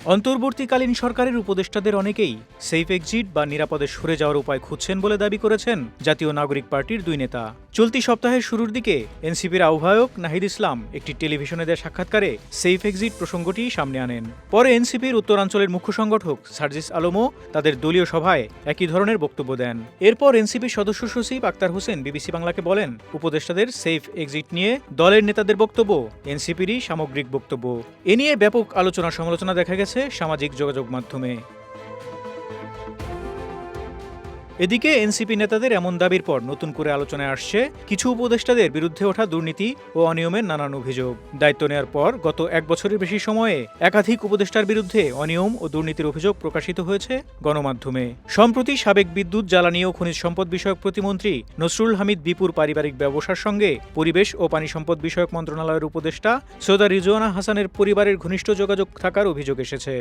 অন্তর্বর্তীকালীন সরকারের উপদেষ্টাদের অনেকেই সেফ এক্সিট বা নিরাপদে সরে যাওয়ার উপায় খুঁজছেন বলে দাবি করেছেন জাতীয় নাগরিক পার্টির দুই নেতা। চলতি সপ্তাহের শুরুর দিকে এনসিপির আহ্বায়ক নাহিদ ইসলাম একটি টেলিভিশনে দেওয়া সাক্ষাৎকারে সেফ এক্সিট প্রসঙ্গটি সামনে আনেন। পরে এনসিপির উত্তরাঞ্চলের মুখ্য সংগঠক সার্জিস আলমও তাদের দলীয় সভায় একই ধরনের বক্তব্য দেন। এরপর এনসিপির সদস্য সচিব আক্তার হোসেন বিবিসি বাংলাকে বলেন, উপদেষ্টাদের সেফ এক্সিট নিয়ে দলের নেতাদের বক্তব্য এনসিপিরই সামগ্রিক বক্তব্য। এ নিয়ে ব্যাপক আলোচনা সমালোচনা দেখা গেছে সামাজিক যোগাযোগ মাধ্যমে। এদিকে এনসিপি নেতাদের এমন দাবির পর নতুন করে আলোচনায় আসছে কিছু উপদেষ্টাদের বিরুদ্ধে ওঠা দুর্নীতি ও অনিয়মের নানান অভিযোগ। দায়িত্ব নেওয়ার পর গত এক বছরের বেশি সময়ে একাধিক উপদেষ্টার বিরুদ্ধে অনিয়ম ও দুর্নীতির অভিযোগ প্রকাশিত হয়েছে গণমাধ্যমে। সম্প্রতি সাবেক বিদ্যুৎ, জ্বালানি ও খনিজ সম্পদ বিষয়ক প্রতিমন্ত্রী নসরুল হামিদ বিপুর পারিবারিক ব্যবসার সঙ্গে পরিবেশ ও পানি সম্পদ বিষয়ক মন্ত্রণালয়ের উপদেষ্টা সৈয়দা রিজওয়ানা হাসানের পরিবারের ঘনিষ্ঠ যোগাযোগ থাকার অভিযোগ এসেছে।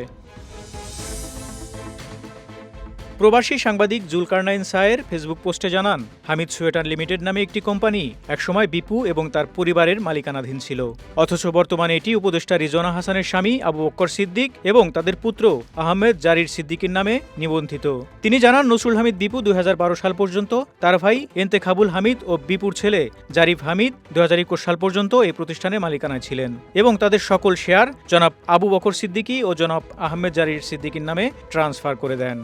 প্রবাসী সাংবাদিক জুলকারনাইন সায়ের ফেসবুক পোস্টে জানান, হামিদ সোয়েটার লিমিটেড নামে একটি কোম্পানি একসময় বিপু এবং তার পরিবারের মালিকানাধীন ছিল, অথচ বর্তমানে এটি উপদেষ্টা রিজওয়ানা হাসানের স্বামী আবু বক্কর সিদ্দিক এবং তাদের পুত্র আহমেদ জারির সিদ্দিকের নামে নিবন্ধিত। তিনি জানান, নসরুল হামিদ বিপু 2012 সাল পর্যন্ত, তার ভাই এন্তেখাবুল হামিদ ও বিপুর ছেলে জারিফ হামিদ 2021 সাল পর্যন্ত এই প্রতিষ্ঠানের মালিকানায় ছিলেন এবং তাদের সকল শেয়ার জনাব আবু বকর সিদ্দিকী ও জনাব আহমেদ জারির সিদ্দিকীর নামে ট্রান্সফার করে দেন।